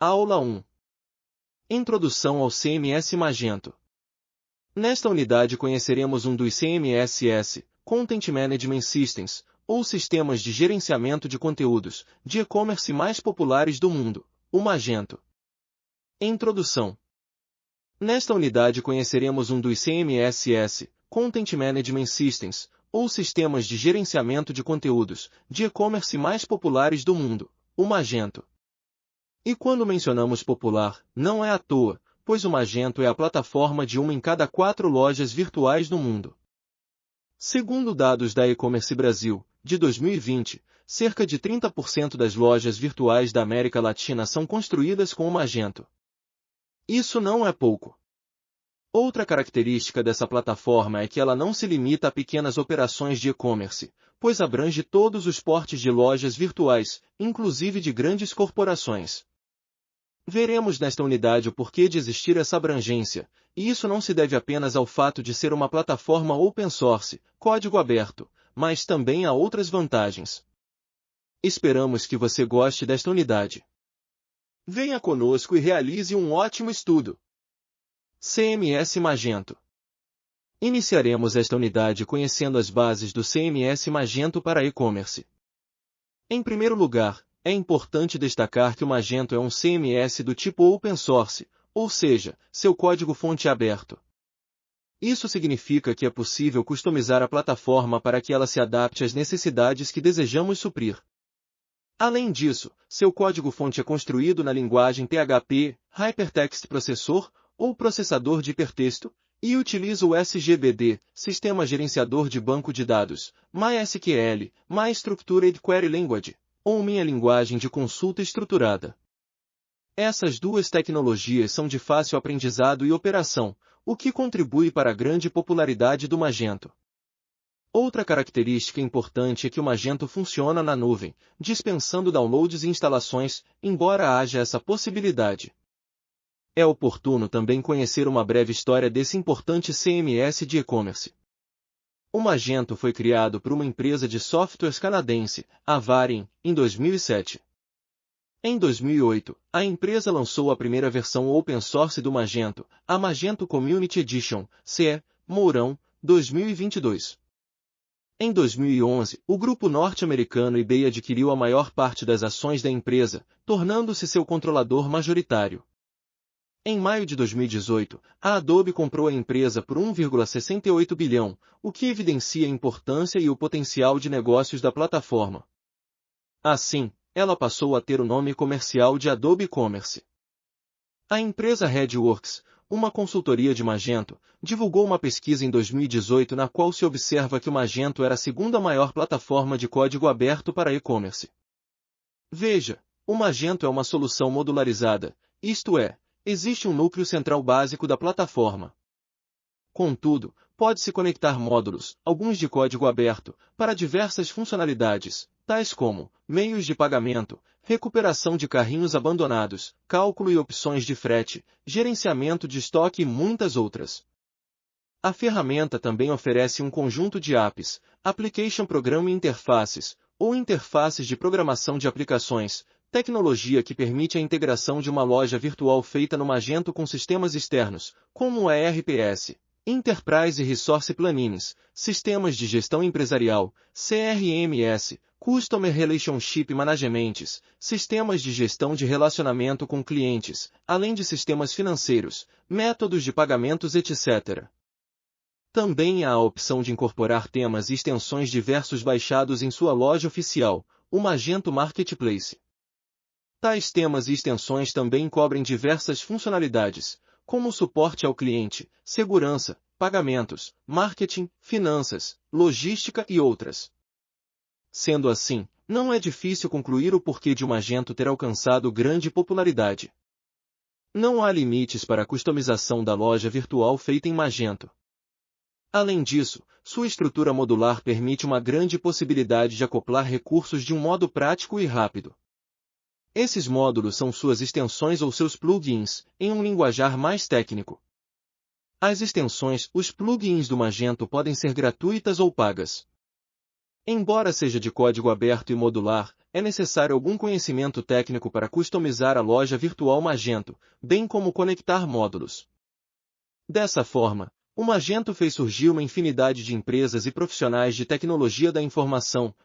Aula 1. Introdução ao CMS Magento. Nesta unidade conheceremos um dos CMSs, Content Management Systems, ou sistemas de gerenciamento de conteúdos, de e-commerce mais populares do mundo, o Magento. Introdução. Nesta unidade conheceremos um dos CMSs, Content Management Systems, ou sistemas de gerenciamento de conteúdos, de e-commerce mais populares do mundo, o Magento. E quando mencionamos popular, não é à toa, pois o Magento é a plataforma de uma em cada 4 lojas virtuais no mundo. Segundo dados da E-Commerce Brasil, de 2020, cerca de 30% das lojas virtuais da América Latina são construídas com o Magento. Isso não é pouco. Outra característica dessa plataforma é que ela não se limita a pequenas operações de e-commerce, pois abrange todos os portes de lojas virtuais, inclusive de grandes corporações. Veremos nesta unidade o porquê de existir essa abrangência, e isso não se deve apenas ao fato de ser uma plataforma open source, código aberto, mas também a outras vantagens. Esperamos que você goste desta unidade. Venha conosco e realize um ótimo estudo. CMS Magento. Iniciaremos esta unidade conhecendo as bases do CMS Magento para e-commerce. Em primeiro lugar, é importante destacar que o Magento é um CMS do tipo open source, ou seja, seu código-fonte é aberto. Isso significa que é possível customizar a plataforma para que ela se adapte às necessidades que desejamos suprir. Além disso, seu código-fonte é construído na linguagem PHP, Hypertext Processor, ou processador de hipertexto, e utiliza o SGBD, Sistema Gerenciador de Banco de Dados, MySQL, MyStructured Query Language, ou minha linguagem de consulta estruturada. Essas duas tecnologias são de fácil aprendizado e operação, o que contribui para a grande popularidade do Magento. Outra característica importante é que o Magento funciona na nuvem, dispensando downloads e instalações, embora haja essa possibilidade. É oportuno também conhecer uma breve história desse importante CMS de e-commerce. O Magento foi criado por uma empresa de softwares canadense, a Varin, em 2007. Em 2008, a empresa lançou a primeira versão open source do Magento, a Magento Community Edition, CE, Mourão, 2022. Em 2011, o grupo norte-americano eBay adquiriu a maior parte das ações da empresa, tornando-se seu controlador majoritário. Em maio de 2018, a Adobe comprou a empresa por 1,68 bilhão, o que evidencia a importância e o potencial de negócios da plataforma. Assim, ela passou a ter o nome comercial de Adobe Commerce. A empresa RedWorks, uma consultoria de Magento, divulgou uma pesquisa em 2018 na qual se observa que o Magento era a segunda maior plataforma de código aberto para e-commerce. Veja, o Magento é uma solução modularizada, isto é, existe um núcleo central básico da plataforma. Contudo, pode-se conectar módulos, alguns de código aberto, para diversas funcionalidades, tais como meios de pagamento, recuperação de carrinhos abandonados, cálculo e opções de frete, gerenciamento de estoque e muitas outras. A ferramenta também oferece um conjunto de APIs, Application Programming Interfaces, ou interfaces de programação de aplicações, tecnologia que permite a integração de uma loja virtual feita no Magento com sistemas externos, como o ERPS, Enterprise Resource Plannings, sistemas de gestão empresarial, CRMS, Customer Relationship Managements, sistemas de gestão de relacionamento com clientes, além de sistemas financeiros, métodos de pagamentos, etc. Também há a opção de incorporar temas e extensões diversos baixados em sua loja oficial, o Magento Marketplace. Tais temas e extensões também cobrem diversas funcionalidades, como suporte ao cliente, segurança, pagamentos, marketing, finanças, logística e outras. Sendo assim, não é difícil concluir o porquê de o Magento ter alcançado grande popularidade. Não há limites para a customização da loja virtual feita em Magento. Além disso, sua estrutura modular permite uma grande possibilidade de acoplar recursos de um modo prático e rápido. Esses módulos são suas extensões ou seus plugins, em um linguajar mais técnico. As extensões, os plugins do Magento podem ser gratuitas ou pagas. Embora seja de código aberto e modular, é necessário algum conhecimento técnico para customizar a loja virtual Magento, bem como conectar módulos. Dessa forma, o Magento fez surgir uma infinidade de empresas e profissionais de tecnologia da informação,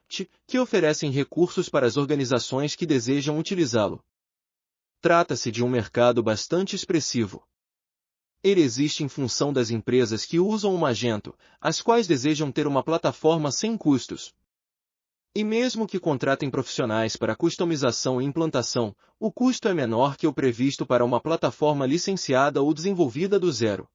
que oferecem recursos para as organizações que desejam utilizá-lo. Trata-se de um mercado bastante expressivo. Ele existe em função das empresas que usam o Magento, as quais desejam ter uma plataforma sem custos. E mesmo que contratem profissionais para customização e implantação, o custo é menor que o previsto para uma plataforma licenciada ou desenvolvida do zero.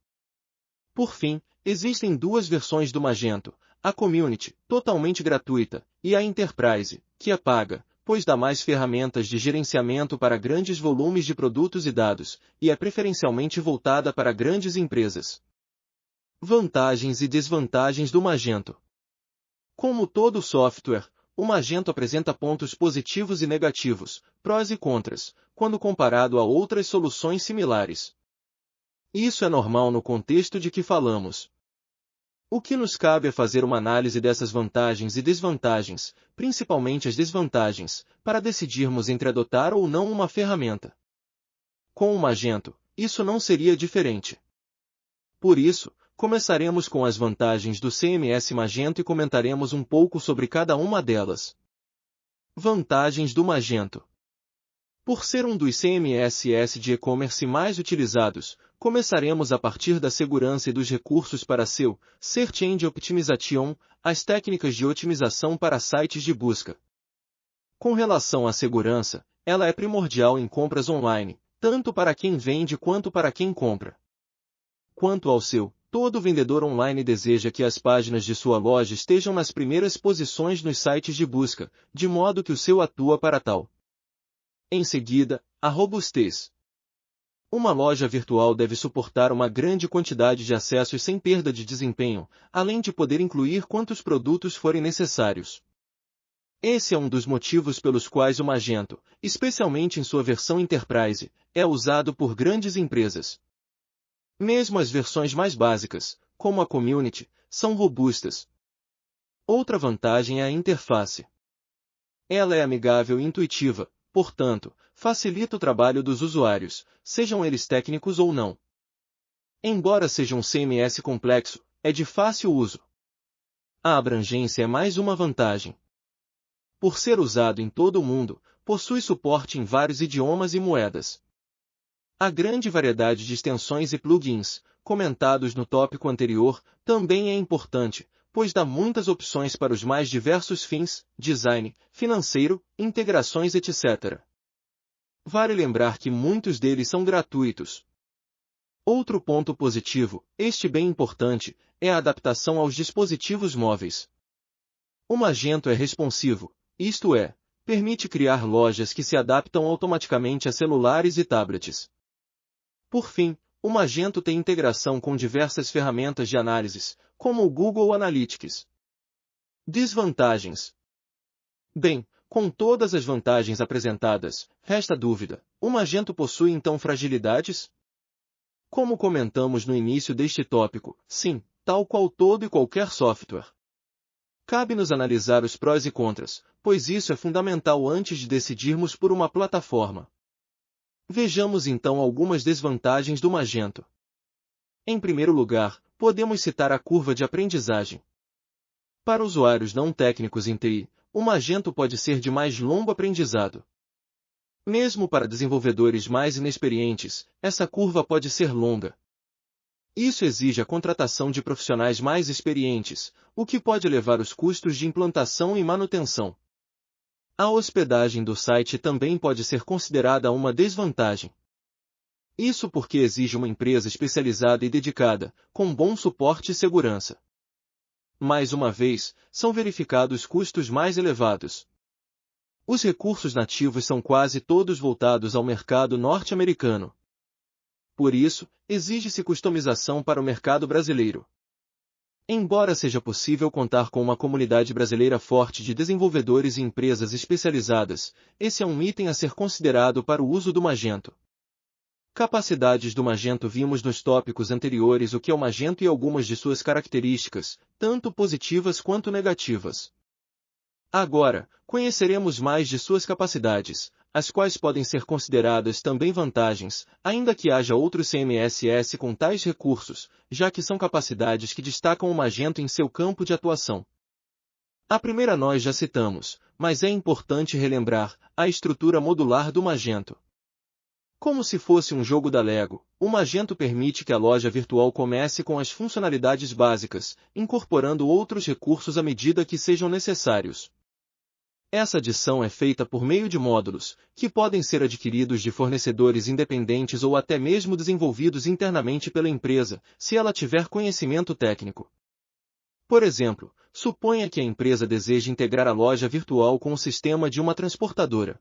Por fim, existem duas versões do Magento, a Community, totalmente gratuita, e a Enterprise, que é paga, pois dá mais ferramentas de gerenciamento para grandes volumes de produtos e dados, e é preferencialmente voltada para grandes empresas. Vantagens e desvantagens do Magento. Como todo software, o Magento apresenta pontos positivos e negativos, prós e contras, quando comparado a outras soluções similares. Isso é normal no contexto de que falamos. O que nos cabe é fazer uma análise dessas vantagens e desvantagens, principalmente as desvantagens, para decidirmos entre adotar ou não uma ferramenta. Com o Magento, isso não seria diferente. Por isso, começaremos com as vantagens do CMS Magento e comentaremos um pouco sobre cada uma delas. Vantagens do Magento. Por ser um dos CMSs de e-commerce mais utilizados, começaremos a partir da segurança e dos recursos para seu Search Engine Optimization, as técnicas de otimização para sites de busca. Com relação à segurança, ela é primordial em compras online, tanto para quem vende quanto para quem compra. Quanto ao seu, todo vendedor online deseja que as páginas de sua loja estejam nas primeiras posições nos sites de busca, de modo que o seu atua para tal. Em seguida, a robustez. Uma loja virtual deve suportar uma grande quantidade de acessos sem perda de desempenho, além de poder incluir quantos produtos forem necessários. Esse é um dos motivos pelos quais o Magento, especialmente em sua versão Enterprise, é usado por grandes empresas. Mesmo as versões mais básicas, como a Community, são robustas. Outra vantagem é a interface. Ela é amigável e intuitiva, portanto, facilita o trabalho dos usuários, sejam eles técnicos ou não. Embora seja um CMS complexo, é de fácil uso. A abrangência é mais uma vantagem. Por ser usado em todo o mundo, possui suporte em vários idiomas e moedas. A grande variedade de extensões e plugins, comentados no tópico anterior, também é importante, pois dá muitas opções para os mais diversos fins, design, financeiro, integrações etc. Vale lembrar que muitos deles são gratuitos. Outro ponto positivo, este bem importante, é a adaptação aos dispositivos móveis. O Magento é responsivo, isto é, permite criar lojas que se adaptam automaticamente a celulares e tablets. Por fim, o Magento tem integração com diversas ferramentas de análises, como o Google Analytics. Desvantagens. Bem, com todas as vantagens apresentadas, resta dúvida, o Magento possui então fragilidades? Como comentamos no início deste tópico, sim, tal qual todo e qualquer software. Cabe-nos analisar os prós e contras, pois isso é fundamental antes de decidirmos por uma plataforma. Vejamos então algumas desvantagens do Magento. Em primeiro lugar, podemos citar a curva de aprendizagem. Para usuários não técnicos em TI, o Magento pode ser de mais longo aprendizado. Mesmo para desenvolvedores mais inexperientes, essa curva pode ser longa. Isso exige a contratação de profissionais mais experientes, o que pode elevar os custos de implantação e manutenção. A hospedagem do site também pode ser considerada uma desvantagem. Isso porque exige uma empresa especializada e dedicada, com bom suporte e segurança. Mais uma vez, são verificados custos mais elevados. Os recursos nativos são quase todos voltados ao mercado norte-americano. Por isso, exige-se customização para o mercado brasileiro. Embora seja possível contar com uma comunidade brasileira forte de desenvolvedores e empresas especializadas, esse é um item a ser considerado para o uso do Magento. Capacidades do Magento. Vimos nos tópicos anteriores o que é o Magento e algumas de suas características, tanto positivas quanto negativas. Agora, conheceremos mais de suas capacidades, as quais podem ser consideradas também vantagens, ainda que haja outros CMSS com tais recursos, já que são capacidades que destacam o Magento em seu campo de atuação. A primeira nós já citamos, mas é importante relembrar, a estrutura modular do Magento. Como se fosse um jogo da Lego, o Magento permite que a loja virtual comece com as funcionalidades básicas, incorporando outros recursos à medida que sejam necessários. Essa adição é feita por meio de módulos, que podem ser adquiridos de fornecedores independentes ou até mesmo desenvolvidos internamente pela empresa, se ela tiver conhecimento técnico. Por exemplo, suponha que a empresa deseje integrar a loja virtual com o sistema de uma transportadora.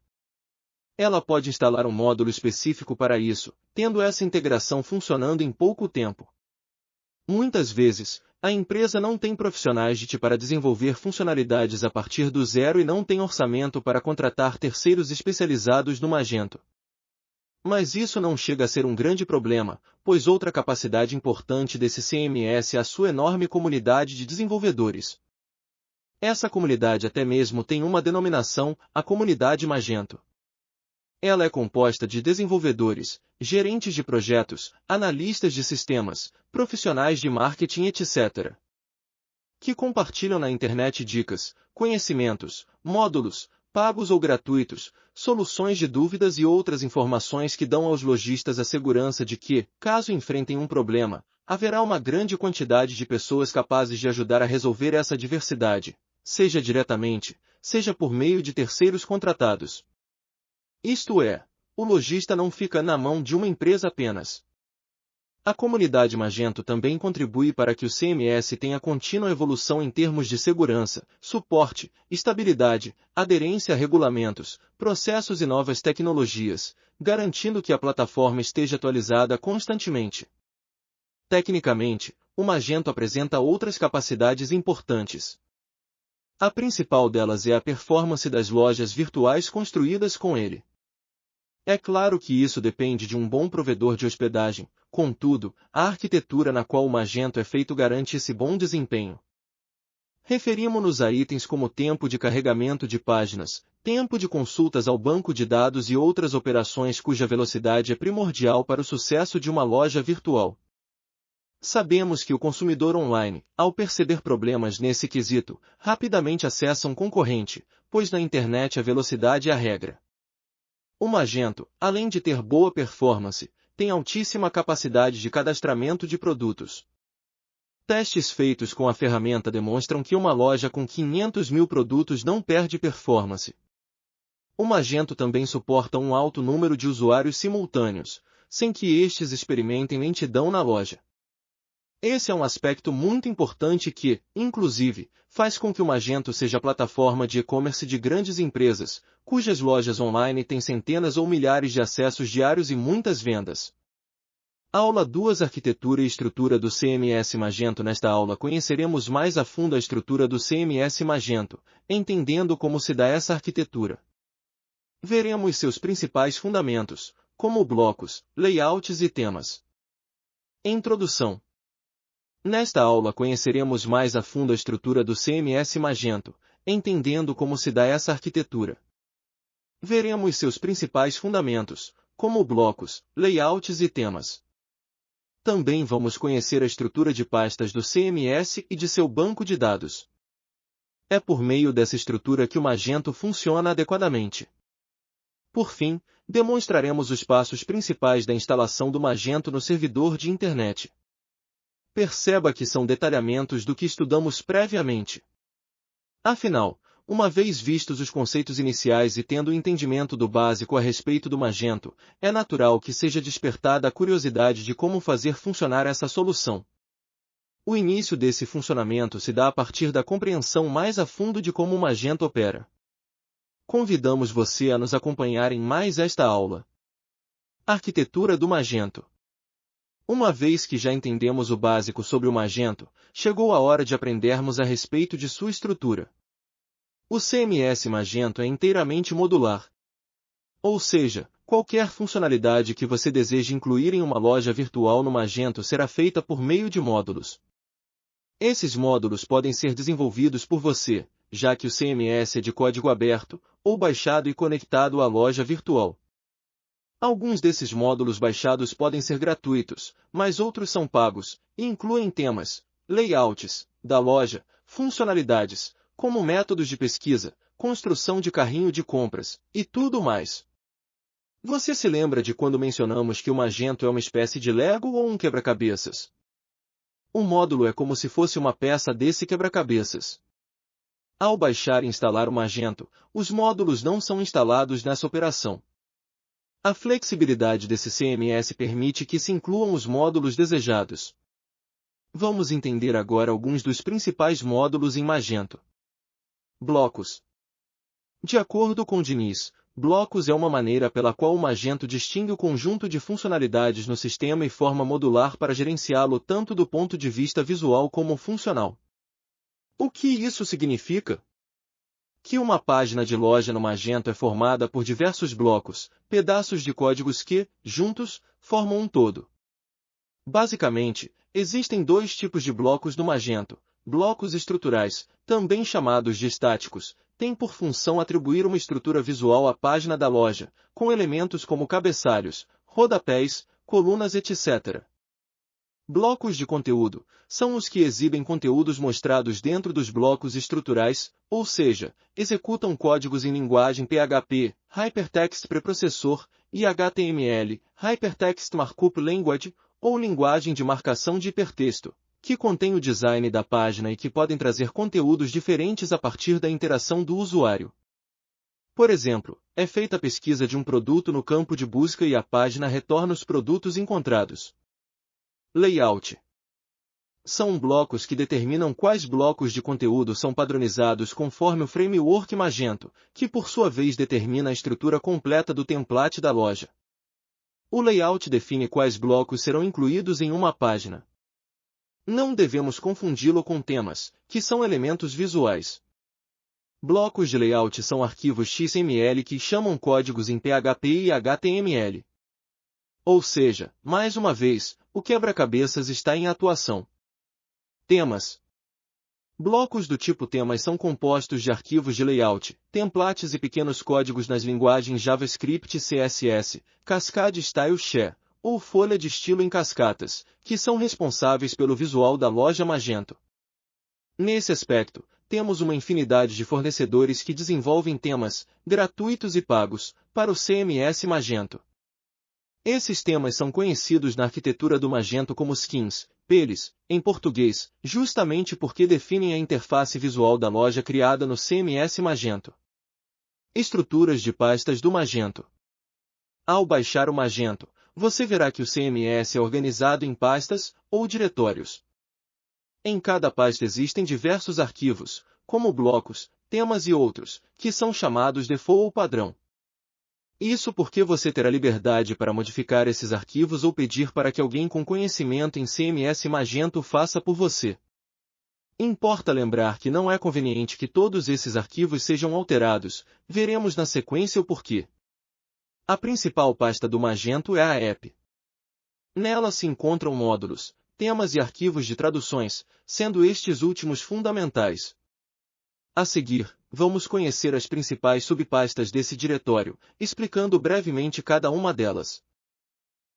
Ela pode instalar um módulo específico para isso, tendo essa integração funcionando em pouco tempo. Muitas vezes, a empresa não tem profissionais de TI para desenvolver funcionalidades a partir do zero e não tem orçamento para contratar terceiros especializados no Magento. Mas isso não chega a ser um grande problema, pois outra capacidade importante desse CMS é a sua enorme comunidade de desenvolvedores. Essa comunidade até mesmo tem uma denominação, a comunidade Magento. Ela é composta de desenvolvedores, gerentes de projetos, analistas de sistemas, profissionais de marketing, etc., que compartilham na internet dicas, conhecimentos, módulos, pagos ou gratuitos, soluções de dúvidas e outras informações que dão aos lojistas a segurança de que, caso enfrentem um problema, haverá uma grande quantidade de pessoas capazes de ajudar a resolver essa diversidade, seja diretamente, seja por meio de terceiros contratados. Isto é, o lojista não fica na mão de uma empresa apenas. A comunidade Magento também contribui para que o CMS tenha contínua evolução em termos de segurança, suporte, estabilidade, aderência a regulamentos, processos e novas tecnologias, garantindo que a plataforma esteja atualizada constantemente. Tecnicamente, o Magento apresenta outras capacidades importantes. A principal delas é a performance das lojas virtuais construídas com ele. É claro que isso depende de um bom provedor de hospedagem, contudo, a arquitetura na qual o Magento é feito garante esse bom desempenho. Referimos-nos a itens como tempo de carregamento de páginas, tempo de consultas ao banco de dados e outras operações cuja velocidade é primordial para o sucesso de uma loja virtual. Sabemos que o consumidor online, ao perceber problemas nesse quesito, rapidamente acessa um concorrente, pois na internet a velocidade é a regra. O Magento, além de ter boa performance, tem altíssima capacidade de cadastramento de produtos. Testes feitos com a ferramenta demonstram que uma loja com 500 mil produtos não perde performance. O Magento também suporta um alto número de usuários simultâneos, sem que estes experimentem lentidão na loja. Esse é um aspecto muito importante que, inclusive, faz com que o Magento seja a plataforma de e-commerce de grandes empresas, cujas lojas online têm centenas ou milhares de acessos diários e muitas vendas. Aula 2: Arquitetura e estrutura do CMS Magento. Nesta aula conheceremos mais a fundo a estrutura do CMS Magento, entendendo como se dá essa arquitetura. Veremos seus principais fundamentos, como blocos, layouts e temas. Introdução. Nesta aula conheceremos mais a fundo a estrutura do CMS Magento, entendendo como se dá essa arquitetura. Veremos seus principais fundamentos, como blocos, layouts e temas. Também vamos conhecer a estrutura de pastas do CMS e de seu banco de dados. É por meio dessa estrutura que o Magento funciona adequadamente. Por fim, demonstraremos os passos principais da instalação do Magento no servidor de internet. Perceba que são detalhamentos do que estudamos previamente. Afinal, uma vez vistos os conceitos iniciais e tendo o entendimento do básico a respeito do Magento, é natural que seja despertada a curiosidade de como fazer funcionar essa solução. O início desse funcionamento se dá a partir da compreensão mais a fundo de como o Magento opera. Convidamos você a nos acompanhar em mais esta aula. Arquitetura do Magento. Uma vez que já entendemos o básico sobre o Magento, chegou a hora de aprendermos a respeito de sua estrutura. O CMS Magento é inteiramente modular. Ou seja, qualquer funcionalidade que você deseje incluir em uma loja virtual no Magento será feita por meio de módulos. Esses módulos podem ser desenvolvidos por você, já que o CMS é de código aberto, ou baixado e conectado à loja virtual. Alguns desses módulos baixados podem ser gratuitos, mas outros são pagos, e incluem temas, layouts da loja, funcionalidades, como métodos de pesquisa, construção de carrinho de compras, e tudo mais. Você se lembra de quando mencionamos que o Magento é uma espécie de Lego ou um quebra-cabeças? O módulo é como se fosse uma peça desse quebra-cabeças. Ao baixar e instalar o Magento, os módulos não são instalados nessa operação. A flexibilidade desse CMS permite que se incluam os módulos desejados. Vamos entender agora alguns dos principais módulos em Magento. Blocos. De acordo com Diniz, blocos é uma maneira pela qual o Magento distingue o conjunto de funcionalidades no sistema e forma modular para gerenciá-lo tanto do ponto de vista visual como funcional. O que isso significa? Que uma página de loja no Magento é formada por diversos blocos, pedaços de códigos que, juntos, formam um todo. Basicamente, existem dois tipos de blocos no Magento. Blocos estruturais, também chamados de estáticos, têm por função atribuir uma estrutura visual à página da loja, com elementos como cabeçalhos, rodapés, colunas, etc. Blocos de conteúdo são os que exibem conteúdos mostrados dentro dos blocos estruturais, ou seja, executam códigos em linguagem PHP, Hypertext Preprocessor, e HTML, Hypertext Markup Language, ou linguagem de marcação de hipertexto, que contém o design da página e que podem trazer conteúdos diferentes a partir da interação do usuário. Por exemplo, é feita a pesquisa de um produto no campo de busca e a página retorna os produtos encontrados. Layout. São blocos que determinam quais blocos de conteúdo são padronizados conforme o framework Magento, que por sua vez determina a estrutura completa do template da loja. O layout define quais blocos serão incluídos em uma página. Não devemos confundi-lo com temas, que são elementos visuais. Blocos de layout são arquivos XML que chamam códigos em PHP e HTML. Ou seja, mais uma vez, o quebra-cabeças está em atuação. Temas. Blocos do tipo temas são compostos de arquivos de layout, templates e pequenos códigos nas linguagens JavaScript e CSS, Cascade Style Share, ou folha de estilo em cascatas, que são responsáveis pelo visual da loja Magento. Nesse aspecto, temos uma infinidade de fornecedores que desenvolvem temas, gratuitos e pagos, para o CMS Magento. Esses temas são conhecidos na arquitetura do Magento como skins, peles, em português, justamente porque definem a interface visual da loja criada no CMS Magento. Estruturas de pastas do Magento. Ao baixar o Magento, você verá que o CMS é organizado em pastas, ou diretórios. Em cada pasta existem diversos arquivos, como blocos, temas e outros, que são chamados default ou padrão. Isso porque você terá liberdade para modificar esses arquivos ou pedir para que alguém com conhecimento em CMS Magento faça por você. Importa lembrar que não é conveniente que todos esses arquivos sejam alterados, veremos na sequência o porquê. A principal pasta do Magento é a app. Nela se encontram módulos, temas e arquivos de traduções, sendo estes últimos fundamentais. A seguir, vamos conhecer as principais subpastas desse diretório, explicando brevemente cada uma delas.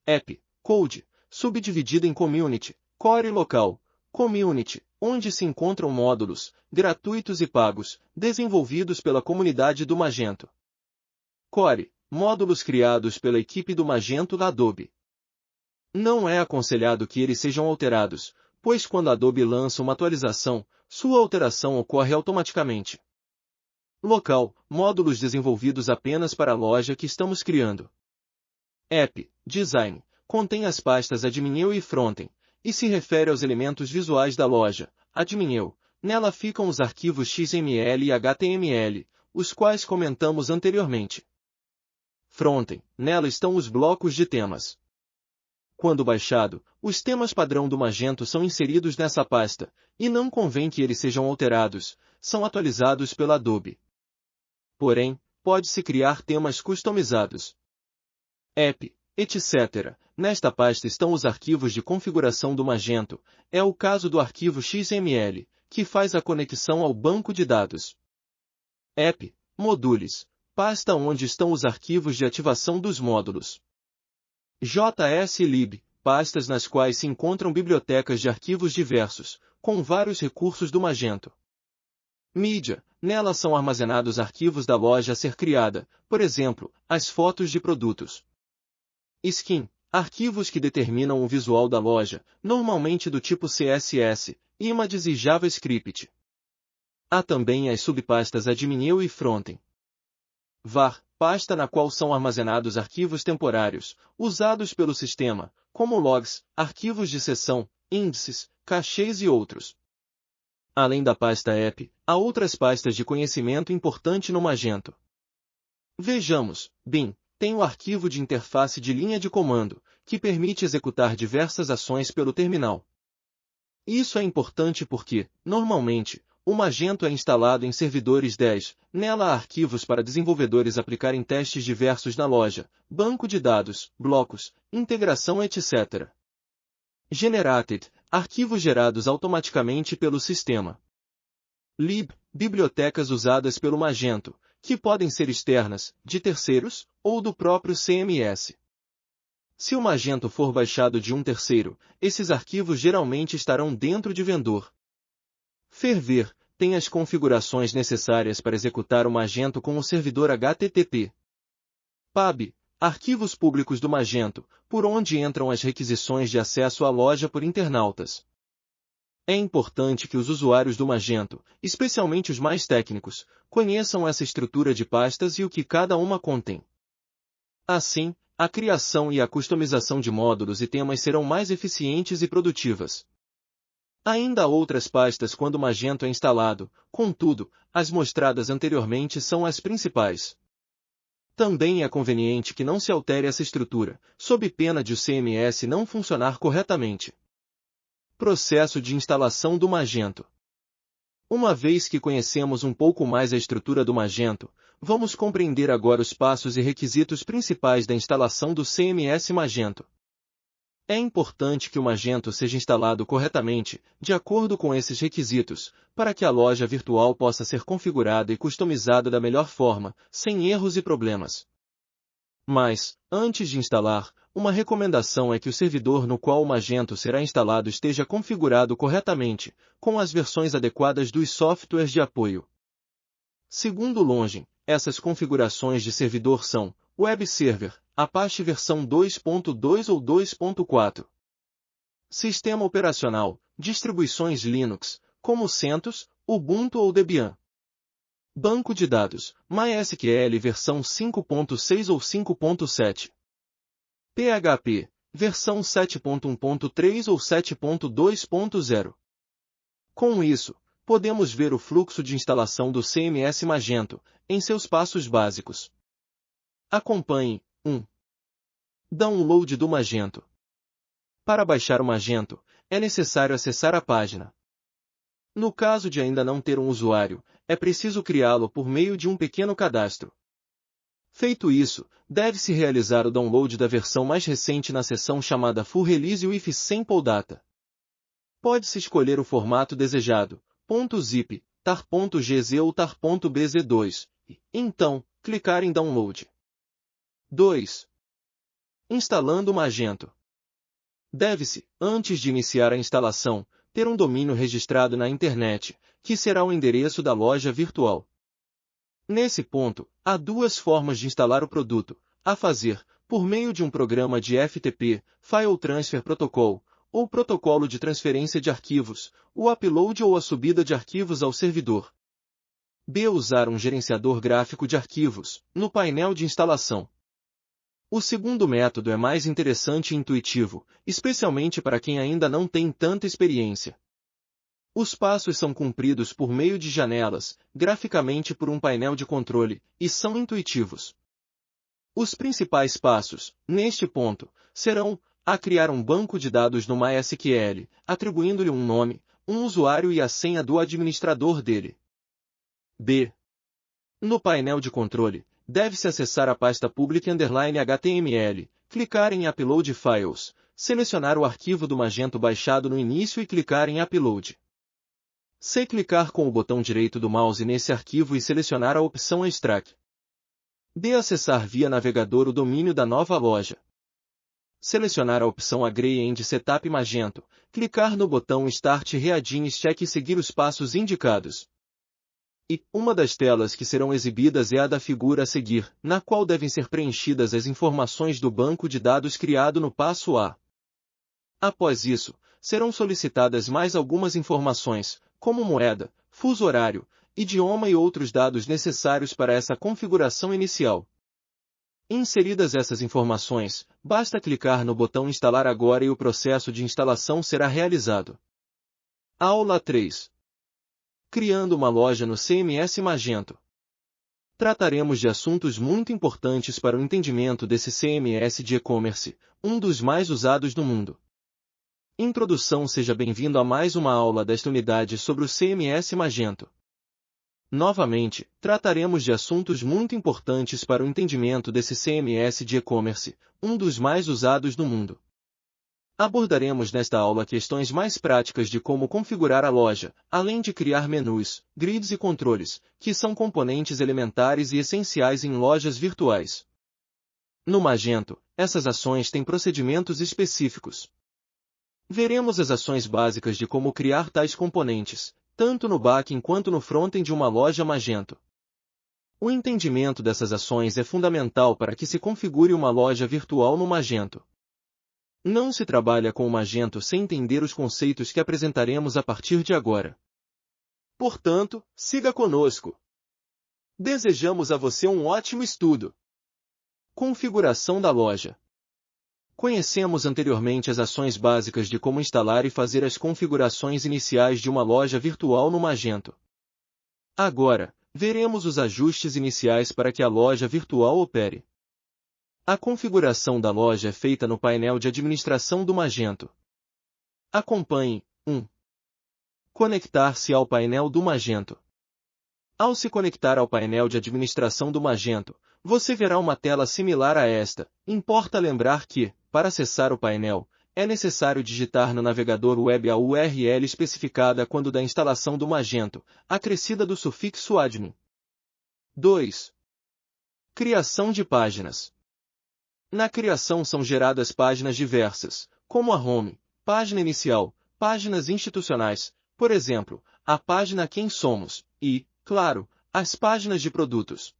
App, Code, subdividida em Community, Core e Local. Community, onde se encontram módulos, gratuitos e pagos, desenvolvidos pela comunidade do Magento. Core, módulos criados pela equipe do Magento da Adobe. Não é aconselhado que eles sejam alterados, pois quando a Adobe lança uma atualização, sua alteração ocorre automaticamente. Local, módulos desenvolvidos apenas para a loja que estamos criando. App, Design, contém as pastas Admin.io e Frontend, e se refere aos elementos visuais da loja. Admin.io, nela ficam os arquivos XML e HTML, os quais comentamos anteriormente. Frontend, nela estão os blocos de temas. Quando baixado, os temas padrão do Magento são inseridos nessa pasta, e não convém que eles sejam alterados, são atualizados pela Adobe. Porém, pode-se criar temas customizados. App, etc. Nesta pasta estão os arquivos de configuração do Magento, é o caso do arquivo XML, que faz a conexão ao banco de dados. App, Modules, pasta onde estão os arquivos de ativação dos módulos. JSLib, pastas nas quais se encontram bibliotecas de arquivos diversos, com vários recursos do Magento. Mídia, nela são armazenados arquivos da loja a ser criada, por exemplo, as fotos de produtos. Skin, arquivos que determinam o visual da loja, normalmente do tipo CSS, Images e JavaScript. Há também as subpastas Admin e Frontend. var, pasta na qual são armazenados arquivos temporários, usados pelo sistema, como logs, arquivos de seção, índices, cachês e outros. Além da pasta app, há outras pastas de conhecimento importante no Magento. Vejamos, bin, tem o arquivo de interface de linha de comando, que permite executar diversas ações pelo terminal. Isso é importante porque, normalmente, o Magento é instalado em servidores 10, nela há arquivos para desenvolvedores aplicarem testes diversos na loja, banco de dados, blocos, integração etc. Generated, arquivos gerados automaticamente pelo sistema. Lib, bibliotecas usadas pelo Magento, que podem ser externas, de terceiros, ou do próprio CMS. Se o Magento for baixado de um terceiro, esses arquivos geralmente estarão dentro de vendor. Ferver, tem as configurações necessárias para executar o Magento com o servidor HTTP. Pub, arquivos públicos do Magento, por onde entram as requisições de acesso à loja por internautas. É importante que os usuários do Magento, especialmente os mais técnicos, conheçam essa estrutura de pastas e o que cada uma contém. Assim, a criação e a customização de módulos e temas serão mais eficientes e produtivas. Ainda há outras pastas quando o Magento é instalado, contudo, as mostradas anteriormente são as principais. Também é conveniente que não se altere essa estrutura, sob pena de o CMS não funcionar corretamente. Processo de instalação do Magento. Uma vez que conhecemos um pouco mais a estrutura do Magento, vamos compreender agora os passos e requisitos principais da instalação do CMS Magento. É importante que o Magento seja instalado corretamente, de acordo com esses requisitos, para que a loja virtual possa ser configurada e customizada da melhor forma, sem erros e problemas. Mas, antes de instalar, uma recomendação é que o servidor no qual o Magento será instalado esteja configurado corretamente, com as versões adequadas dos softwares de apoio. Segundo Longin, essas configurações de servidor são Web Server, Apache versão 2.2 ou 2.4. Sistema operacional, distribuições Linux, como CentOS, Ubuntu ou Debian. Banco de dados, MySQL versão 5.6 ou 5.7. PHP, versão 7.1.3 ou 7.2.0. Com isso, podemos ver o fluxo de instalação do CMS Magento, em seus passos básicos. Acompanhe. 1. Download do Magento. Para baixar o Magento, é necessário acessar a página. No caso de ainda não ter um usuário, é preciso criá-lo por meio de um pequeno cadastro. Feito isso, deve-se realizar o download da versão mais recente na seção chamada Full Release with Sample Data. Pode-se escolher o formato desejado, .zip, tar.gz ou tar.bz2, e, então, clicar em Download. 2. Instalando o Magento. Deve-se, antes de iniciar a instalação, ter um domínio registrado na internet, que será o endereço da loja virtual. Nesse ponto, há duas formas de instalar o produto, a fazer, por meio de um programa de FTP, File Transfer Protocol, ou protocolo de transferência de arquivos, o upload ou a subida de arquivos ao servidor. B. Usar um gerenciador gráfico de arquivos, no painel de instalação. O segundo método é mais interessante e intuitivo, especialmente para quem ainda não tem tanta experiência. Os passos são cumpridos por meio de janelas, graficamente por um painel de controle, e são intuitivos. Os principais passos, neste ponto, serão a criar um banco de dados no MySQL, atribuindo-lhe um nome, um usuário e a senha do administrador dele. B. No painel de controle, deve-se acessar a pasta public_html, clicar em Upload Files, selecionar o arquivo do Magento baixado no início e clicar em Upload. C. Clicar com o botão direito do mouse nesse arquivo e selecionar a opção Extract. D. Acessar via navegador o domínio da nova loja. Selecionar a opção Agree and Setup Magento, clicar no botão Start Reading Check e seguir os passos indicados. E uma das telas que serão exibidas é a da figura a seguir, na qual devem ser preenchidas as informações do banco de dados criado no passo A. Após isso, serão solicitadas mais algumas informações, como moeda, fuso horário, idioma e outros dados necessários para essa configuração inicial. Inseridas essas informações, basta clicar no botão Instalar agora e o processo de instalação será realizado. Aula 3. Criando uma loja no CMS Magento. Trataremos de assuntos muito importantes para o entendimento desse CMS de e-commerce, um dos mais usados no mundo. Introdução. Seja bem-vindo a mais uma aula desta unidade sobre o CMS Magento. Novamente, trataremos de assuntos muito importantes para o entendimento desse CMS de e-commerce, um dos mais usados no mundo. Abordaremos nesta aula questões mais práticas de como configurar a loja, além de criar menus, grids e controles, que são componentes elementares e essenciais em lojas virtuais. No Magento, essas ações têm procedimentos específicos. Veremos as ações básicas de como criar tais componentes, tanto no back-end quanto no front-end de uma loja Magento. O entendimento dessas ações é fundamental para que se configure uma loja virtual no Magento. Não se trabalha com o Magento sem entender os conceitos que apresentaremos a partir de agora. Portanto, siga conosco. Desejamos a você um ótimo estudo. Configuração da loja. Conhecemos anteriormente as ações básicas de como instalar e fazer as configurações iniciais de uma loja virtual no Magento. Agora, veremos os ajustes iniciais para que a loja virtual opere. A configuração da loja é feita no painel de administração do Magento. Acompanhe. 1. Conectar-se ao painel do Magento. Ao se conectar ao painel de administração do Magento, você verá uma tela similar a esta. Importa lembrar que, para acessar o painel, é necessário digitar no navegador web a URL especificada quando da instalação do Magento, acrescida do sufixo admin. 2. Criação de páginas. Na criação são geradas páginas diversas, como a home, página inicial, páginas institucionais, por exemplo, a página Quem Somos, e, claro, as páginas de produtos.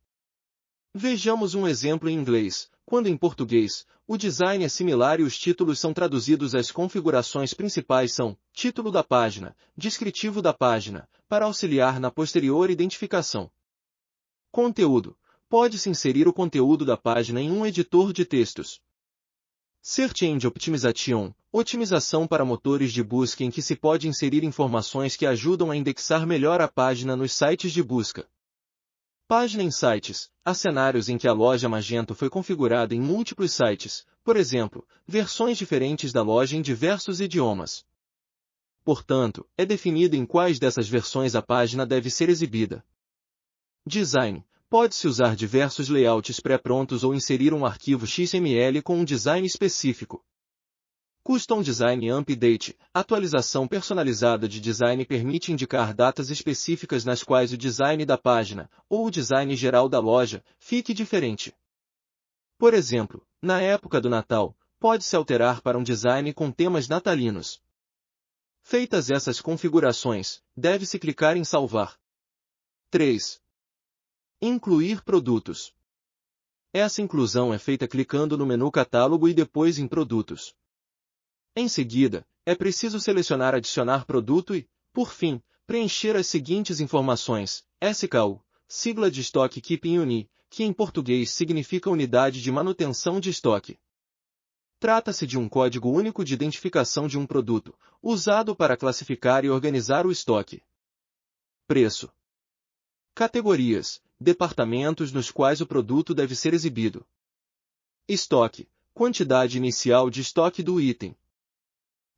Vejamos um exemplo em inglês, quando em português, o design é similar e os títulos são traduzidos. As configurações principais são título da página, descritivo da página, para auxiliar na posterior identificação. Conteúdo. Pode-se inserir o conteúdo da página em um editor de textos. Search Engine Optimization, otimização para motores de busca em que se pode inserir informações que ajudam a indexar melhor a página nos sites de busca. Página em sites, há cenários em que a loja Magento foi configurada em múltiplos sites, por exemplo, versões diferentes da loja em diversos idiomas. Portanto, é definido em quais dessas versões a página deve ser exibida. Design. Pode-se usar diversos layouts pré-prontos ou inserir um arquivo XML com um design específico. Custom Design Update. Atualização personalizada de design permite indicar datas específicas nas quais o design da página, ou o design geral da loja, fique diferente. Por exemplo, na época do Natal, pode-se alterar para um design com temas natalinos. Feitas essas configurações, deve-se clicar em Salvar. 3. Incluir produtos. Essa inclusão é feita clicando no menu Catálogo e depois em Produtos. Em seguida, é preciso selecionar Adicionar produto e, por fim, preencher as seguintes informações. SKU, sigla de Stock Keeping Unit, que em português significa Unidade de Manutenção de Estoque. Trata-se de um código único de identificação de um produto, usado para classificar e organizar o estoque. Preço. Categorias, departamentos nos quais o produto deve ser exibido. Estoque, quantidade inicial de estoque do item.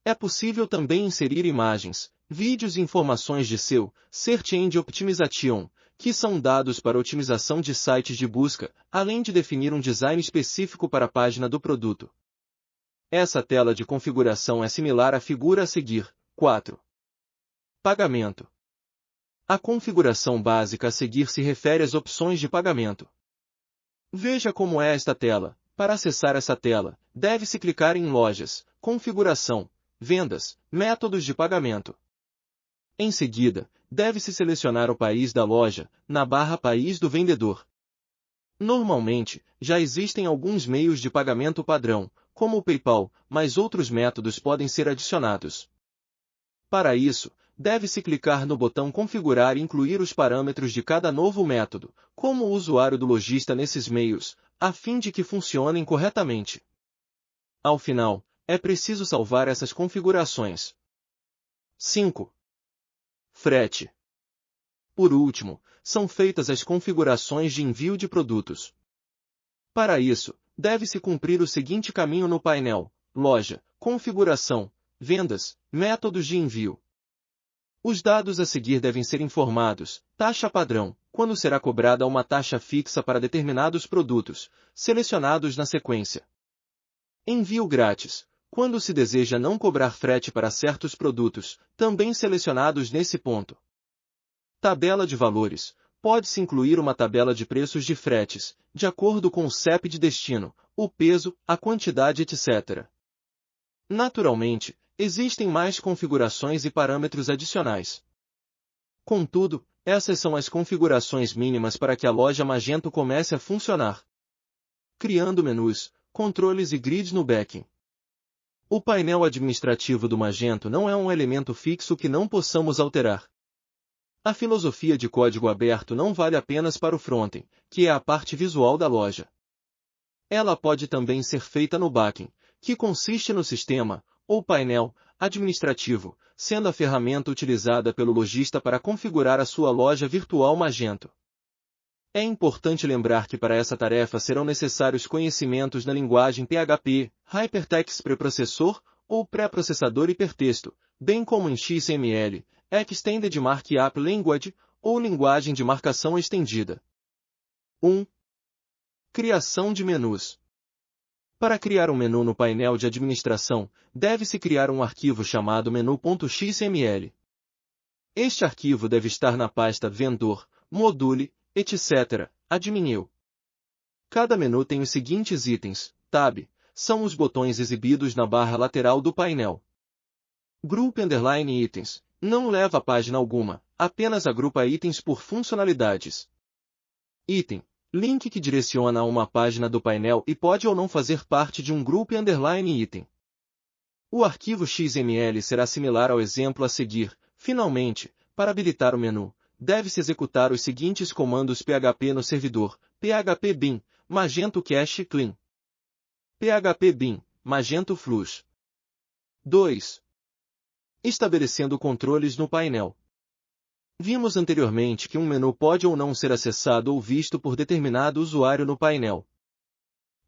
É possível também inserir imagens, vídeos e informações de seu Search Engine Optimization, que são dados para otimização de sites de busca, além de definir um design específico para a página do produto. Essa tela de configuração é similar à figura a seguir. 4. Pagamento. A configuração básica a seguir se refere às opções de pagamento. Veja como é esta tela. Para acessar essa tela, deve-se clicar em Lojas, Configuração, Vendas, Métodos de pagamento. Em seguida, deve-se selecionar o país da loja, na barra País do vendedor. Normalmente, já existem alguns meios de pagamento padrão, como o PayPal, mas outros métodos podem ser adicionados. Para isso, deve-se clicar no botão Configurar e incluir os parâmetros de cada novo método, como o usuário do lojista nesses meios, a fim de que funcionem corretamente. Ao final, é preciso salvar essas configurações. 5. Frete. Por último, são feitas as configurações de envio de produtos. Para isso, deve-se cumprir o seguinte caminho no painel: Loja, Configuração, Vendas, Métodos de envio. Os dados a seguir devem ser informados: taxa padrão, quando será cobrada uma taxa fixa para determinados produtos, selecionados na sequência. Envio grátis, quando se deseja não cobrar frete para certos produtos, também selecionados nesse ponto. Tabela de valores. Pode-se incluir uma tabela de preços de fretes, de acordo com o CEP de destino, o peso, a quantidade, etc. Naturalmente, existem mais configurações e parâmetros adicionais. Contudo, essas são as configurações mínimas para que a loja Magento comece a funcionar. Criando menus, controles e grids no back-end. O painel administrativo do Magento não é um elemento fixo que não possamos alterar. A filosofia de código aberto não vale apenas para o frontend, que é a parte visual da loja. Ela pode também ser feita no backend, que consiste no sistema, ou painel, administrativo, sendo a ferramenta utilizada pelo lojista para configurar a sua loja virtual Magento. É importante lembrar que para essa tarefa serão necessários conhecimentos na linguagem PHP, Hypertext Preprocessor, ou pré-processador hipertexto, bem como em XML, Extended Markup Language, ou linguagem de marcação estendida. 1. Criação de menus. Para criar um menu no painel de administração, deve-se criar um arquivo chamado menu.xml. Este arquivo deve estar na pasta Vendor, Module, etc., Admin. Cada menu tem os seguintes itens: Tab, são os botões exibidos na barra lateral do painel. Group Underline Itens, não leva a página alguma, apenas agrupa itens por funcionalidades. Item, link que direciona a uma página do painel e pode ou não fazer parte de um Group Underline Item. O arquivo XML será similar ao exemplo a seguir. Finalmente, para habilitar o menu, deve-se executar os seguintes comandos PHP no servidor: PHP bin, Magento Cache Clean. PHP bin, Magento Flush. 2. Estabelecendo controles no painel. Vimos anteriormente que um menu pode ou não ser acessado ou visto por determinado usuário no painel.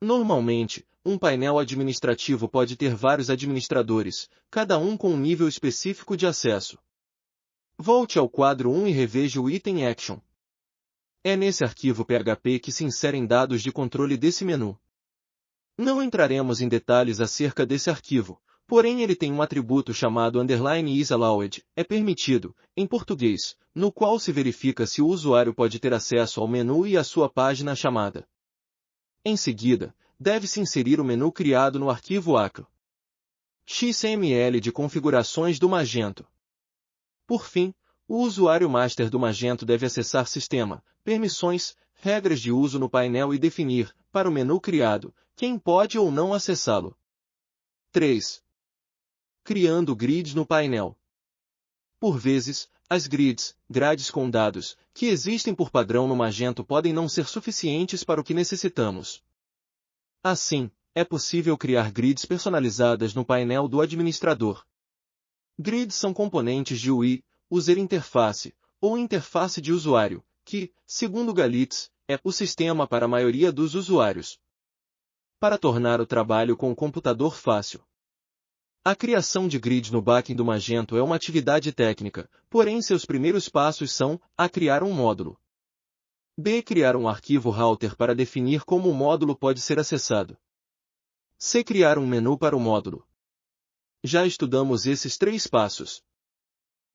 Normalmente, um painel administrativo pode ter vários administradores, cada um com um nível específico de acesso. Volte ao quadro 1 e reveja o item Action. É nesse arquivo PHP que se inserem dados de controle desse menu. Não entraremos em detalhes acerca desse arquivo, porém ele tem um atributo chamado underline is allowed, é permitido, em português, no qual se verifica se o usuário pode ter acesso ao menu e à sua página chamada. Em seguida, deve-se inserir o menu criado no arquivo ACL. XML de configurações do Magento. Por fim, o usuário master do Magento deve acessar Sistema, Permissões, Regras de uso no painel e definir, para o menu criado, quem pode ou não acessá-lo. 3. Criando grids no painel. Por vezes, as grids, grades com dados, que existem por padrão no Magento podem não ser suficientes para o que necessitamos. Assim, é possível criar grids personalizadas no painel do administrador. Grids são componentes de UI, User Interface, ou interface de usuário, que, segundo Galitz, é o sistema para a maioria dos usuários. Para tornar o trabalho com o computador fácil. A criação de grid no backend do Magento é uma atividade técnica, porém seus primeiros passos são: A. Criar um módulo. B. Criar um arquivo router para definir como o módulo pode ser acessado. C. Criar um menu para o módulo. Já estudamos esses 3 passos.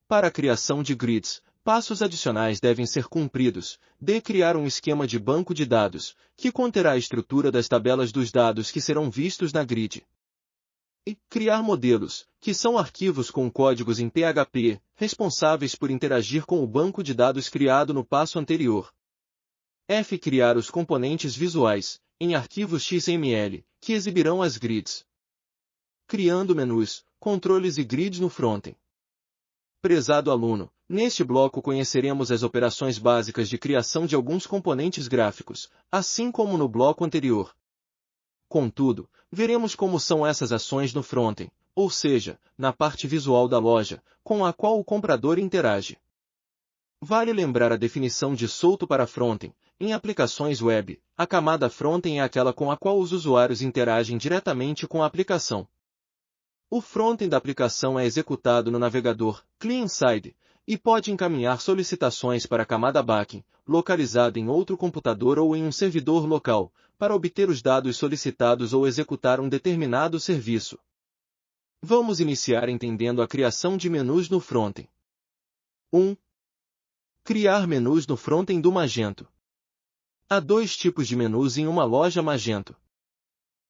Para a criação de grids, Passos adicionais devem ser cumpridos. D. Criar um esquema de banco de dados, que conterá a estrutura das tabelas dos dados que serão vistos na grid. E. Criar modelos, que são arquivos com códigos em PHP, responsáveis por interagir com o banco de dados criado no passo anterior. F. Criar os componentes visuais, em arquivos XML, que exibirão as grids. Criando menus, controles e grids no frontend. Prezado aluno, neste bloco conheceremos as operações básicas de criação de alguns componentes gráficos, assim como no bloco anterior. Contudo, veremos como são essas ações no frontend, ou seja, na parte visual da loja, com a qual o comprador interage. Vale lembrar a definição de solto para frontend. Em aplicações web, a camada frontend é aquela com a qual os usuários interagem diretamente com a aplicação. O frontend da aplicação é executado no navegador client-side e pode encaminhar solicitações para a camada backend, localizada em outro computador ou em um servidor local, para obter os dados solicitados ou executar um determinado serviço. Vamos iniciar entendendo a criação de menus no frontend. 1. Criar menus no frontend do Magento. Há dois tipos de menus em uma loja Magento.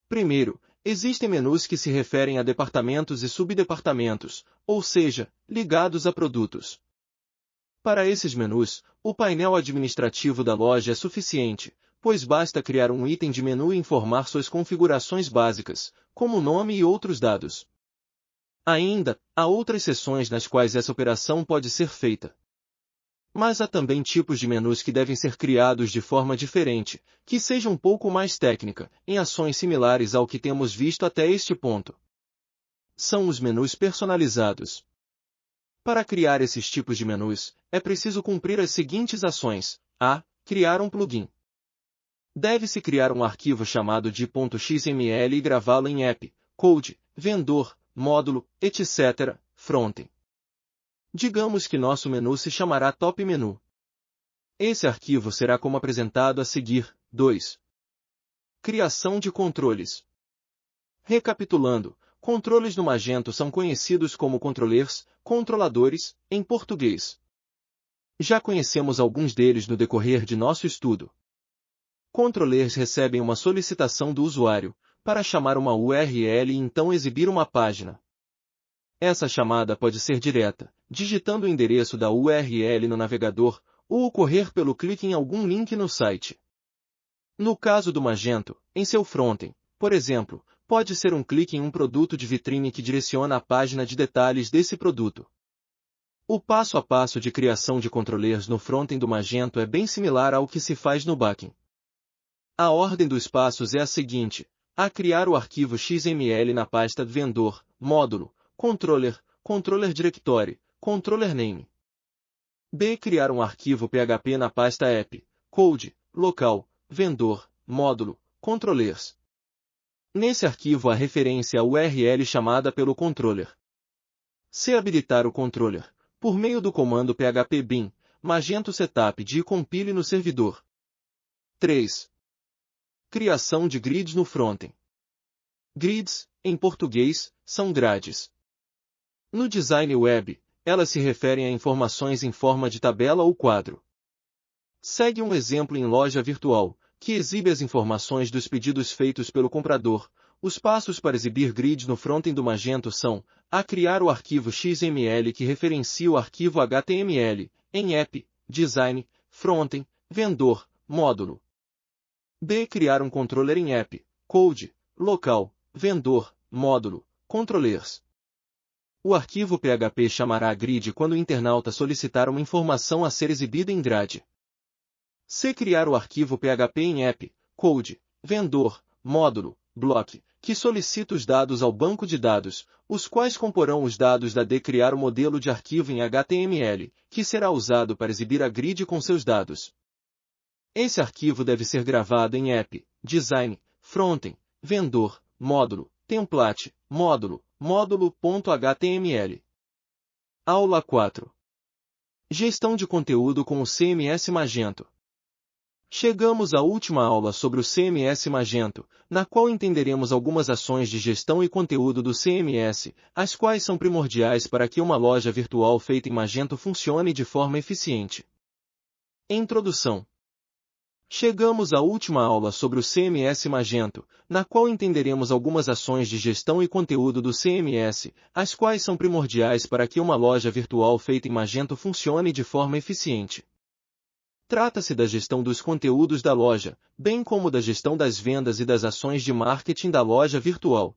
Primeiro, existem menus que se referem a departamentos e subdepartamentos, ou seja, ligados a produtos. Para esses menus, o painel administrativo da loja é suficiente, pois basta criar um item de menu e informar suas configurações básicas, como nome e outros dados. Ainda, há outras seções nas quais essa operação pode ser feita. Mas há também tipos de menus que devem ser criados de forma diferente, que seja um pouco mais técnica, em ações similares ao que temos visto até este ponto. São os menus personalizados. Para criar esses tipos de menus, é preciso cumprir as seguintes ações. A. Criar um plugin. Deve-se criar um arquivo chamado de.xml e gravá-lo em app, code, vendor, módulo, etc., frontend. Digamos que nosso menu se chamará Top Menu. Esse arquivo será como apresentado a seguir. 2. Criação de controles. Recapitulando, controles no Magento são conhecidos como controllers, controladores, em português. Já conhecemos alguns deles no decorrer de nosso estudo. Controllers recebem uma solicitação do usuário, para chamar uma URL e então exibir uma página. Essa chamada pode ser direta, digitando o endereço da URL no navegador, ou ocorrer pelo clique em algum link no site. No caso do Magento, em seu frontend, por exemplo, pode ser um clique em um produto de vitrine que direciona à página de detalhes desse produto. O passo a passo de criação de controllers no frontend do Magento é bem similar ao que se faz no backend. A ordem dos passos é a seguinte: A. Criar o arquivo XML na pasta vendor, módulo, controller, controller directory, controller name. B. Criar um arquivo PHP na pasta app, code, local, vendor, módulo, controllers. Nesse arquivo há referência à URL chamada pelo controller. C. Habilitar o controller, por meio do comando php bin, Magento setup de compile no servidor. 3. Criação de grids no frontend. Grids, em português, são grades. No design web, elas se referem a informações em forma de tabela ou quadro. Segue um exemplo em loja virtual, que exibe as informações dos pedidos feitos pelo comprador. Os passos para exibir grids no frontend do Magento são: A. Criar o arquivo XML que referencia o arquivo HTML, em app, design, frontend, vendor, módulo. B. Criar um controller em app, code, local, vendor, módulo, controllers. O arquivo PHP chamará a grid quando o internauta solicitar uma informação a ser exibida em grade. C. Criar o arquivo PHP em app, code, vendor, módulo, block, que solicita os dados ao banco de dados, os quais comporão os dados da D. Criar o modelo de arquivo em HTML, que será usado para exibir a grid com seus dados. Esse arquivo deve ser gravado em app, design, frontend, vendor, módulo, template, módulo, módulo.html. Aula 4. Gestão de conteúdo com o CMS Magento. Chegamos à última aula sobre o CMS Magento, na qual entenderemos algumas ações de gestão e conteúdo do CMS, as quais são primordiais para que uma loja virtual feita em Magento funcione de forma eficiente. Introdução. Chegamos à última aula sobre o CMS Magento, na qual entenderemos algumas ações de gestão e conteúdo do CMS, as quais são primordiais para que uma loja virtual feita em Magento funcione de forma eficiente. Trata-se da gestão dos conteúdos da loja, bem como da gestão das vendas e das ações de marketing da loja virtual.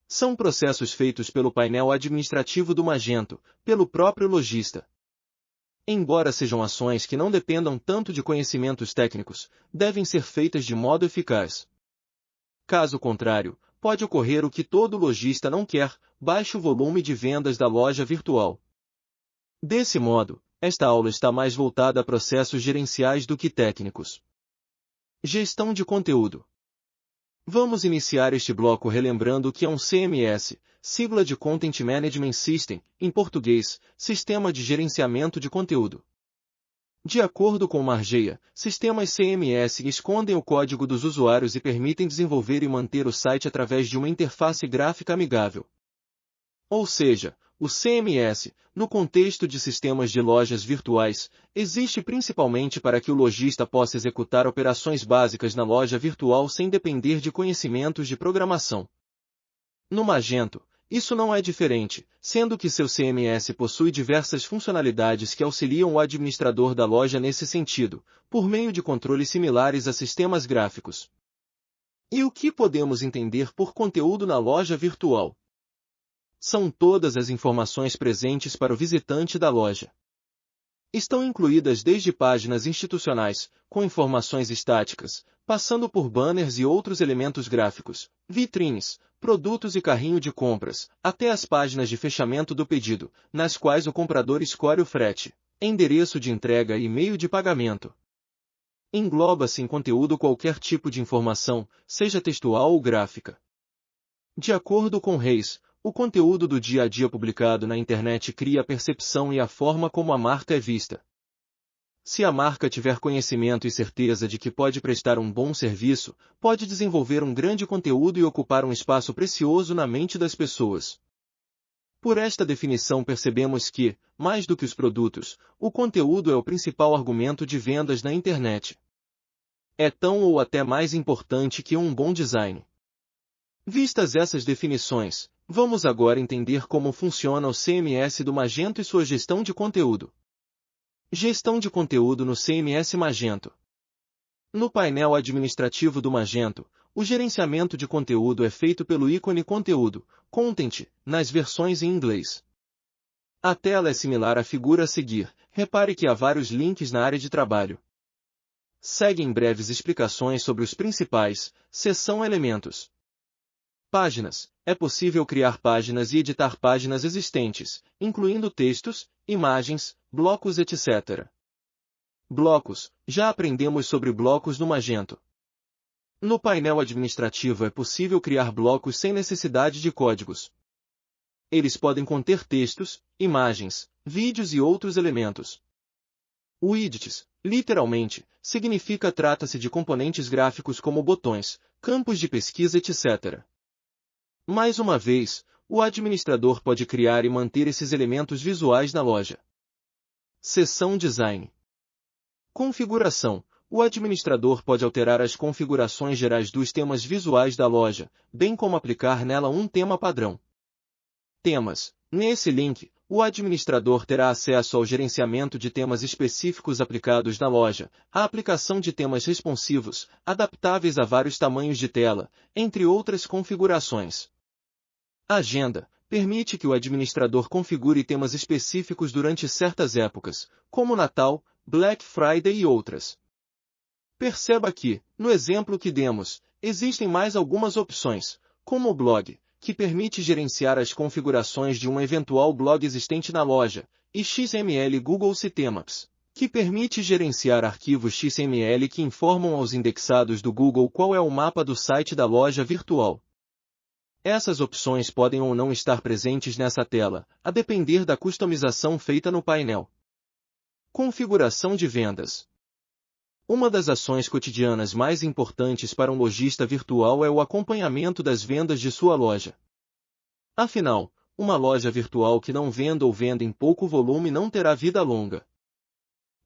São processos feitos pelo painel administrativo do Magento, pelo próprio lojista. Embora sejam ações que não dependam tanto de conhecimentos técnicos, devem ser feitas de modo eficaz. Caso contrário, pode ocorrer o que todo lojista não quer: baixo volume de vendas da loja virtual. Desse modo, esta aula está mais voltada a processos gerenciais do que técnicos. Gestão de conteúdo. Vamos iniciar este bloco relembrando o que é um CMS, sigla de Content Management System, em português, Sistema de Gerenciamento de Conteúdo. De acordo com Margeia, sistemas CMS escondem o código dos usuários e permitem desenvolver e manter o site através de uma interface gráfica amigável. Ou seja, o CMS, no contexto de sistemas de lojas virtuais, existe principalmente para que o lojista possa executar operações básicas na loja virtual sem depender de conhecimentos de programação. No Magento, isso não é diferente, sendo que seu CMS possui diversas funcionalidades que auxiliam o administrador da loja nesse sentido, por meio de controles similares a sistemas gráficos. E o que podemos entender por conteúdo na loja virtual? São todas as informações presentes para o visitante da loja. Estão incluídas desde páginas institucionais, com informações estáticas, passando por banners e outros elementos gráficos, vitrines, produtos e carrinho de compras, até as páginas de fechamento do pedido, nas quais o comprador escolhe o frete, endereço de entrega e meio de pagamento. Engloba-se em conteúdo qualquer tipo de informação, seja textual ou gráfica. De acordo com Reis, o conteúdo do dia a dia publicado na internet cria a percepção e a forma como a marca é vista. Se a marca tiver conhecimento e certeza de que pode prestar um bom serviço, pode desenvolver um grande conteúdo e ocupar um espaço precioso na mente das pessoas. Por esta definição percebemos que, mais do que os produtos, o conteúdo é o principal argumento de vendas na internet. É tão ou até mais importante que um bom design. Vistas essas definições, vamos agora entender como funciona o CMS do Magento e sua gestão de conteúdo. Gestão de conteúdo no CMS Magento. No painel administrativo do Magento, o gerenciamento de conteúdo é feito pelo ícone Conteúdo, Content, nas versões em inglês. A tela é similar à figura a seguir, repare que há vários links na área de trabalho. Seguem breves explicações sobre os principais, seção Elementos. Páginas. É possível criar páginas e editar páginas existentes, incluindo textos, imagens, blocos, etc. Blocos. Já aprendemos sobre blocos no Magento. No painel administrativo é possível criar blocos sem necessidade de códigos. Eles podem conter textos, imagens, vídeos e outros elementos. Widgets, literalmente, significa trata-se de componentes gráficos como botões, campos de pesquisa, etc. Mais uma vez, o administrador pode criar e manter esses elementos visuais na loja. Seção Design. Configuração. O administrador pode alterar as configurações gerais dos temas visuais da loja, bem como aplicar nela um tema padrão. Temas. Nesse link, o administrador terá acesso ao gerenciamento de temas específicos aplicados na loja, a aplicação de temas responsivos, adaptáveis a vários tamanhos de tela, entre outras configurações. Agenda. Permite que o administrador configure temas específicos durante certas épocas, como Natal, Black Friday e outras. Perceba que, no exemplo que demos, existem mais algumas opções, como o blog, que permite gerenciar as configurações de um eventual blog existente na loja, e XML Google Sitemaps, que permite gerenciar arquivos XML que informam aos indexados do Google qual é o mapa do site da loja virtual. Essas opções podem ou não estar presentes nessa tela, a depender da customização feita no painel. Configuração de vendas. Uma das ações cotidianas mais importantes para um lojista virtual é o acompanhamento das vendas de sua loja. Afinal, uma loja virtual que não venda ou venda em pouco volume não terá vida longa.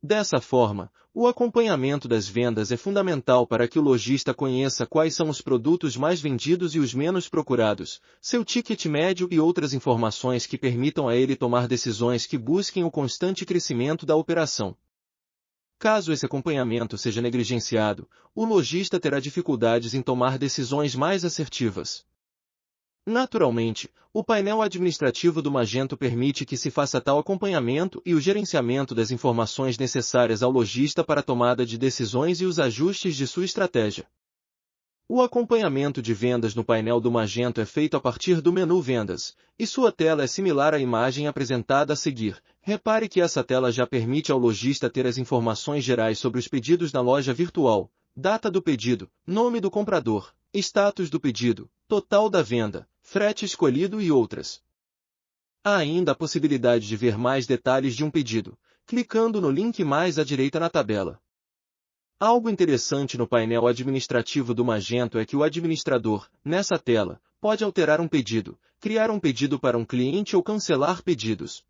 Dessa forma, o acompanhamento das vendas é fundamental para que o lojista conheça quais são os produtos mais vendidos e os menos procurados, seu ticket médio e outras informações que permitam a ele tomar decisões que busquem o constante crescimento da operação. Caso esse acompanhamento seja negligenciado, o lojista terá dificuldades em tomar decisões mais assertivas. Naturalmente, o painel administrativo do Magento permite que se faça tal acompanhamento e o gerenciamento das informações necessárias ao lojista para a tomada de decisões e os ajustes de sua estratégia. O acompanhamento de vendas no painel do Magento é feito a partir do menu Vendas, e sua tela é similar à imagem apresentada a seguir. Repare que essa tela já permite ao lojista ter as informações gerais sobre os pedidos na loja virtual, data do pedido, nome do comprador, status do pedido, total da venda, frete escolhido e outras. Há ainda a possibilidade de ver mais detalhes de um pedido, clicando no link mais à direita na tabela. Algo interessante no painel administrativo do Magento é que o administrador, nessa tela, pode alterar um pedido, criar um pedido para um cliente ou cancelar pedidos.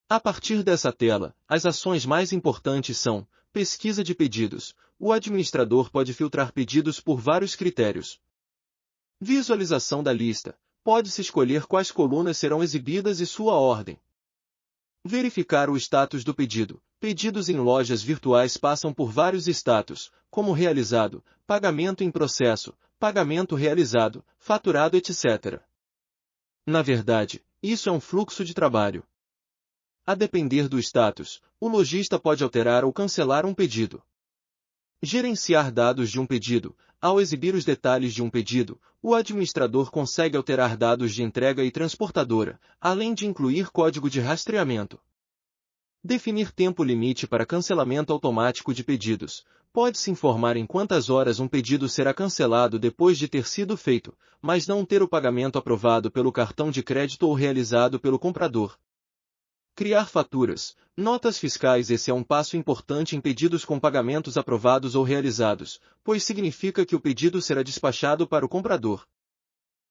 A partir dessa tela, as ações mais importantes são: pesquisa de pedidos. O administrador pode filtrar pedidos por vários critérios. Visualização da lista. Pode-se escolher quais colunas serão exibidas e sua ordem. Verificar o status do pedido. Pedidos em lojas virtuais passam por vários status, como realizado, pagamento em processo, pagamento realizado, faturado, etc. Na verdade, isso é um fluxo de trabalho. A depender do status, o lojista pode alterar ou cancelar um pedido. Gerenciar dados de um pedido. Ao exibir os detalhes de um pedido, o administrador consegue alterar dados de entrega e transportadora, além de incluir código de rastreamento. Definir tempo limite para cancelamento automático de pedidos. Pode-se informar em quantas horas um pedido será cancelado depois de ter sido feito, mas não ter o pagamento aprovado pelo cartão de crédito ou realizado pelo comprador. Criar faturas, notas fiscais. Esse é um passo importante em pedidos com pagamentos aprovados ou realizados, pois significa que o pedido será despachado para o comprador.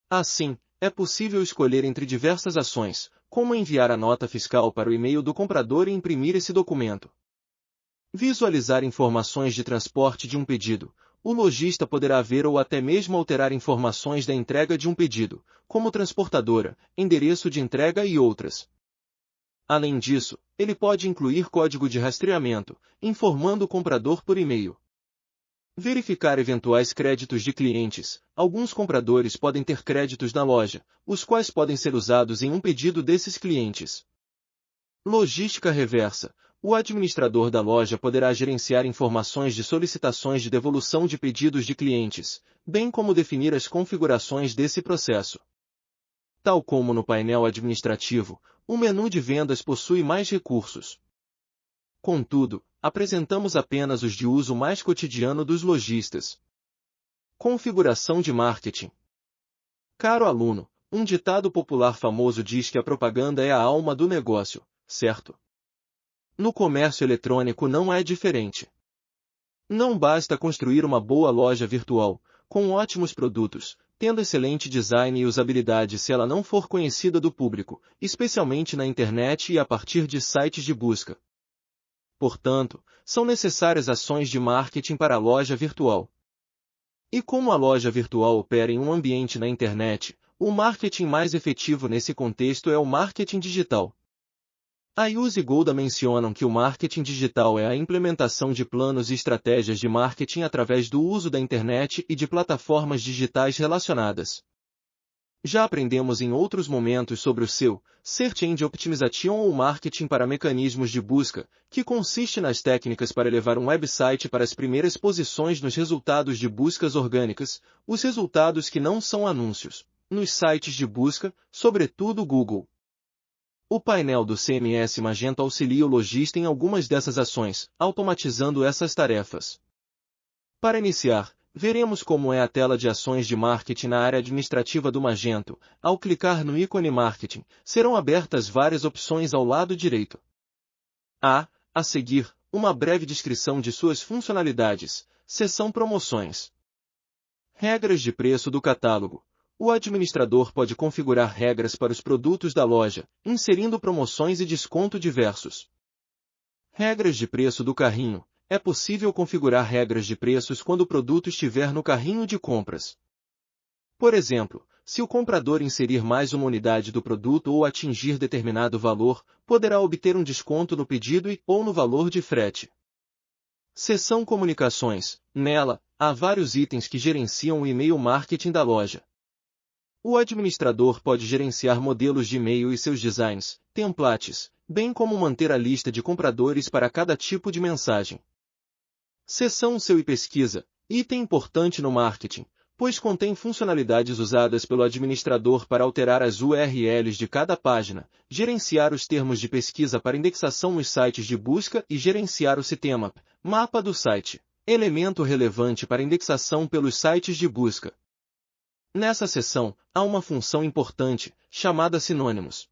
Assim, é possível escolher entre diversas ações, como enviar a nota fiscal para o e-mail do comprador e imprimir esse documento. Visualizar informações de transporte de um pedido. O lojista poderá ver ou até mesmo alterar informações da entrega de um pedido, como transportadora, endereço de entrega e outras. Além disso, ele pode incluir código de rastreamento, informando o comprador por e-mail. Verificar eventuais créditos de clientes. Alguns compradores podem ter créditos na loja, os quais podem ser usados em um pedido desses clientes. Logística reversa. O administrador da loja poderá gerenciar informações de solicitações de devolução de pedidos de clientes, bem como definir as configurações desse processo. Tal como no painel administrativo, o menu de vendas possui mais recursos. Contudo, apresentamos apenas os de uso mais cotidiano dos lojistas. Configuração de marketing. Caro aluno, um ditado popular famoso diz que a propaganda é a alma do negócio, certo? No comércio eletrônico não é diferente. Não basta construir uma boa loja virtual, com ótimos produtos, tendo excelente design e usabilidade se ela não for conhecida do público, especialmente na internet e a partir de sites de busca. Portanto, são necessárias ações de marketing para a loja virtual. E como a loja virtual opera em um ambiente na internet, o marketing mais efetivo nesse contexto é o marketing digital. A Use e Golda mencionam que o marketing digital é a implementação de planos e estratégias de marketing através do uso da internet e de plataformas digitais relacionadas. Já aprendemos em outros momentos sobre o seu Search Engine Optimization ou marketing para mecanismos de busca, que consiste nas técnicas para elevar um website para as primeiras posições nos resultados de buscas orgânicas, os resultados que não são anúncios, nos sites de busca, sobretudo Google. O painel do CMS Magento auxilia o lojista em algumas dessas ações, automatizando essas tarefas. Para iniciar, veremos como é a tela de ações de marketing na área administrativa do Magento. Ao clicar no ícone Marketing, serão abertas várias opções ao lado direito. A seguir, uma breve descrição de suas funcionalidades. Seção Promoções. Regras de preço do catálogo. O administrador pode configurar regras para os produtos da loja, inserindo promoções e desconto diversos. Regras de preço do carrinho. É possível configurar regras de preços quando o produto estiver no carrinho de compras. Por exemplo, se o comprador inserir mais uma unidade do produto ou atingir determinado valor, poderá obter um desconto no pedido ou no valor de frete. Seção Comunicações. Nela, há vários itens que gerenciam o e-mail marketing da loja. O administrador pode gerenciar modelos de e-mail e seus designs, templates, bem como manter a lista de compradores para cada tipo de mensagem. Seção SEO e Pesquisa. Item importante no marketing, pois contém funcionalidades usadas pelo administrador para alterar as URLs de cada página, gerenciar os termos de pesquisa para indexação nos sites de busca e gerenciar o sitemap, mapa do site, elemento relevante para indexação pelos sites de busca. Nessa seção, há uma função importante, chamada sinônimos.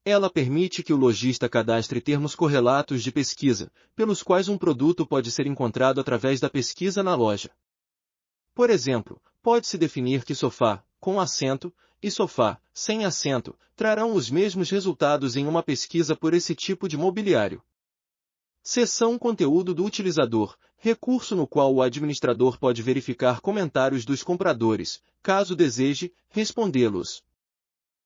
Ela permite que o lojista cadastre termos correlatos de pesquisa, pelos quais um produto pode ser encontrado através da pesquisa na loja. Por exemplo, pode-se definir que sofá, com assento, e sofá, sem assento, trarão os mesmos resultados em uma pesquisa por esse tipo de mobiliário. Seção Conteúdo do utilizador, recurso no qual o administrador pode verificar comentários dos compradores, caso deseje, respondê-los.